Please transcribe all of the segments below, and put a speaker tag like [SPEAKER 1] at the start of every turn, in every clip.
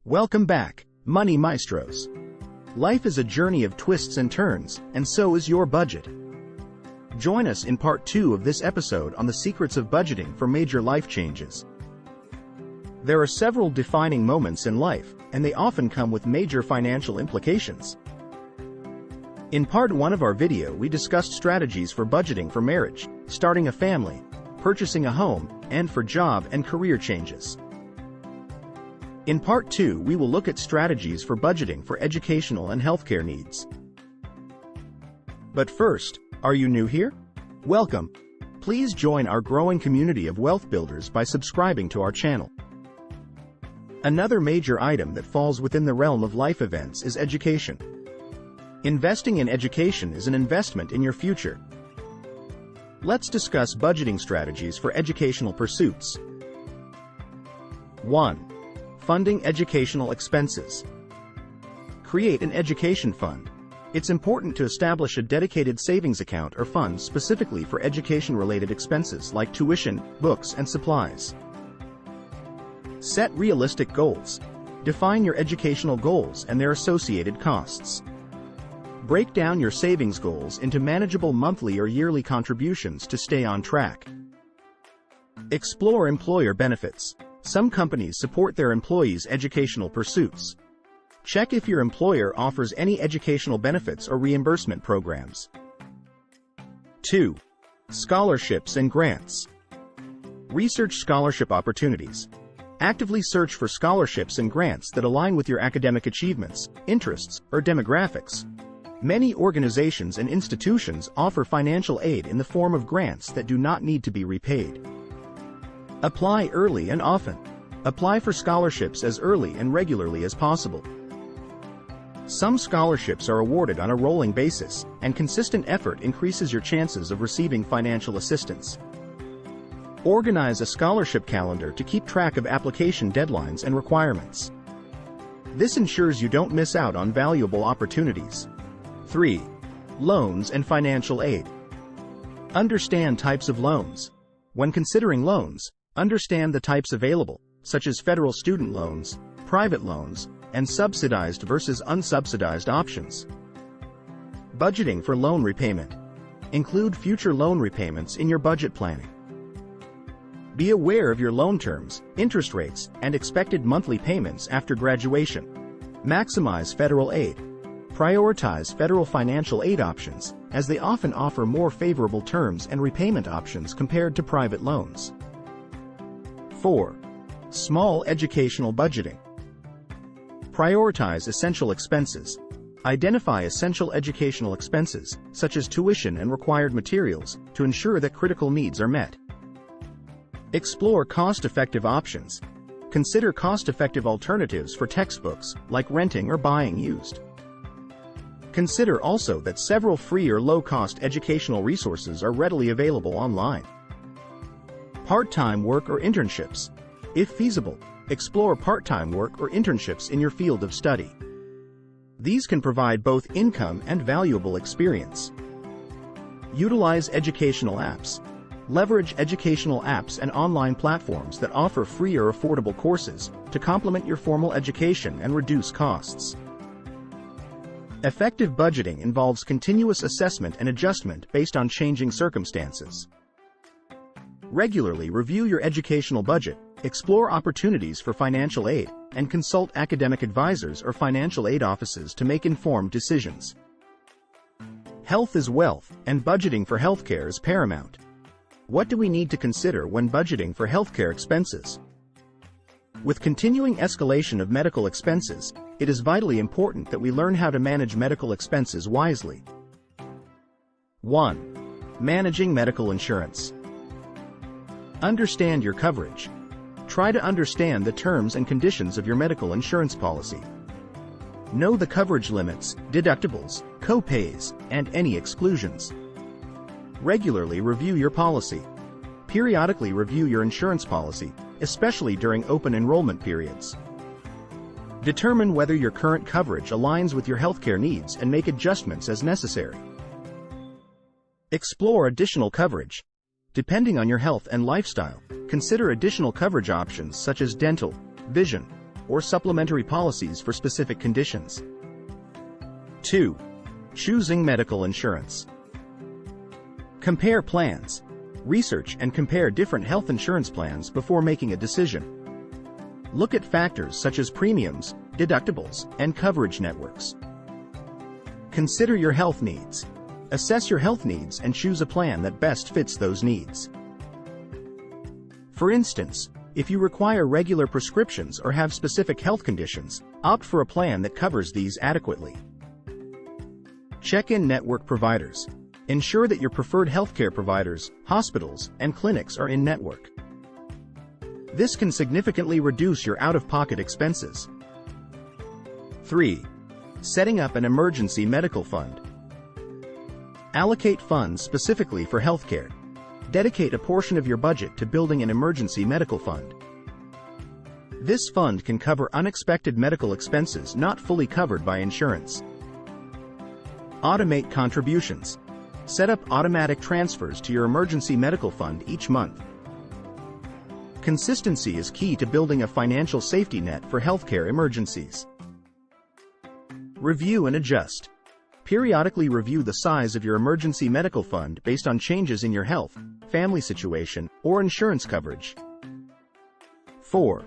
[SPEAKER 1] Welcome back, Money Maestros. Life is a journey of twists and turns, and so is your budget. Join us in part 2 of this episode on the secrets of budgeting for major life changes. There are several defining moments in life, and they often come with major financial implications. In part 1 of our video, we discussed strategies for budgeting for marriage, starting a family, purchasing a home, and for job and career changes. In part 2, we will look at strategies for budgeting for educational and healthcare needs. But first, are you new here? Welcome. Please join our growing community of wealth builders by subscribing to our channel. Another major item that falls within the realm of life events is education. Investing in education is an investment in your future. Let's discuss budgeting strategies for educational pursuits. 1. Funding educational expenses. Create an education fund. It's important to establish a dedicated savings account or fund specifically for education-related expenses like tuition, books, and supplies. Set realistic goals. Define your educational goals and their associated costs. Break down your savings goals into manageable monthly or yearly contributions to stay on track. Explore employer benefits. Some companies support their employees' educational pursuits. Check if your employer offers any educational benefits or reimbursement programs. 2. Scholarships and grants. Research scholarship opportunities. Actively search for scholarships and grants that align with your academic achievements, interests, or demographics. Many organizations and institutions offer financial aid in the form of grants that do not need to be repaid. Apply early and often. Apply for scholarships as early and regularly as possible. Some scholarships are awarded on a rolling basis, and consistent effort increases your chances of receiving financial assistance. Organize a scholarship calendar to keep track of application deadlines and requirements. This ensures you don't miss out on valuable opportunities. 3. Loans and financial aid. Understand types of loans. When considering loans, understand the types available, such as federal student loans, private loans, and subsidized versus unsubsidized options. Budgeting for loan repayment. Include future loan repayments in your budget planning. Be aware of your loan terms, interest rates, and expected monthly payments after graduation. Maximize federal aid. Prioritize federal financial aid options, as they often offer more favorable terms and repayment options compared to private loans. 4. Small educational budgeting. Prioritize essential expenses. Identify essential educational expenses, such as tuition and required materials, to ensure that critical needs are met. Explore cost-effective options. Consider cost-effective alternatives for textbooks, like renting or buying used. Consider also that several free or low-cost educational resources are readily available online. Part-time work or internships. If feasible, explore part-time work or internships in your field of study. These can provide both income and valuable experience. Utilize educational apps. Leverage educational apps and online platforms that offer free or affordable courses to complement your formal education and reduce costs. Effective budgeting involves continuous assessment and adjustment based on changing circumstances. Regularly review your educational budget, explore opportunities for financial aid, and consult academic advisors or financial aid offices to make informed decisions. Health is wealth, and budgeting for healthcare is paramount. What do we need to consider when budgeting for healthcare expenses? With continuing escalation of medical expenses, it is vitally important that we learn how to manage medical expenses wisely. 1. Managing medical insurance. Understand your coverage. Try to understand the terms and conditions of your medical insurance policy. Know the coverage limits, deductibles, co-pays, and any exclusions. Regularly review your policy. Periodically review your insurance policy, especially during open enrollment periods. Determine whether your current coverage aligns with your healthcare needs and make adjustments as necessary. Explore additional coverage. Depending on your health and lifestyle, consider additional coverage options such as dental, vision, or supplementary policies for specific conditions. 2. Choosing medical insurance. Compare plans. Research and compare different health insurance plans before making a decision. Look at factors such as premiums, deductibles, and coverage networks. Consider your health needs. Assess your health needs and choose a plan that best fits those needs. For instance, if you require regular prescriptions or have specific health conditions, opt for a plan that covers these adequately. Check in network providers. Ensure that your preferred healthcare providers, hospitals, and clinics are in network. This can significantly reduce your out-of-pocket expenses. 3. Setting up an emergency medical fund. Allocate funds specifically for healthcare. Dedicate a portion of your budget to building an emergency medical fund. This fund can cover unexpected medical expenses not fully covered by insurance. Automate contributions. Set up automatic transfers to your emergency medical fund each month. Consistency is key to building a financial safety net for healthcare emergencies. Review and adjust. Periodically review the size of your emergency medical fund based on changes in your health, family situation, or insurance coverage. 4.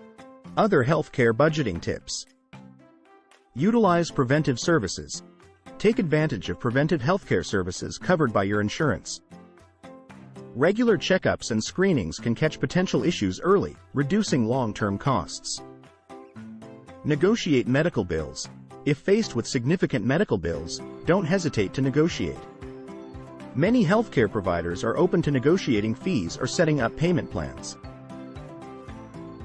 [SPEAKER 1] Other healthcare budgeting tips. Utilize preventive services. Take advantage of preventive healthcare services covered by your insurance. Regular checkups and screenings can catch potential issues early, reducing long-term costs. Negotiate medical bills. If faced with significant medical bills, don't hesitate to negotiate. Many healthcare providers are open to negotiating fees or setting up payment plans.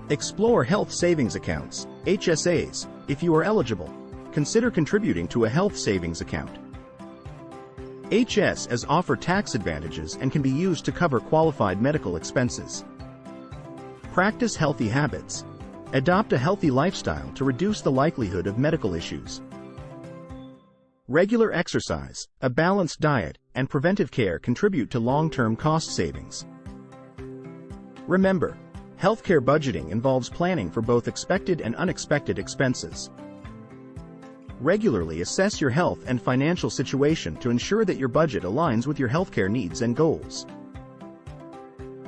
[SPEAKER 1] Explore health savings accounts, HSAs, if you are eligible. Consider contributing to a health savings account. HSAs offer tax advantages and can be used to cover qualified medical expenses. Practice healthy habits. Adopt a healthy lifestyle to reduce the likelihood of medical issues. Regular exercise, a balanced diet, and preventive care contribute to long-term cost savings. Remember, healthcare budgeting involves planning for both expected and unexpected expenses. Regularly assess your health and financial situation to ensure that your budget aligns with your healthcare needs and goals.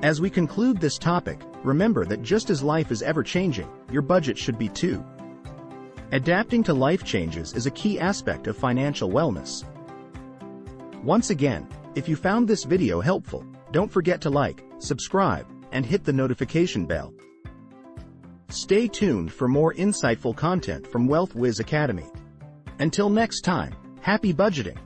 [SPEAKER 1] As we conclude this topic, remember that just as life is ever-changing, your budget should be too. Adapting to life changes is a key aspect of financial wellness. Once again, if you found this video helpful, don't forget to like, subscribe, and hit the notification bell. Stay tuned for more insightful content from WealthWiz Academy. Until next time, happy budgeting!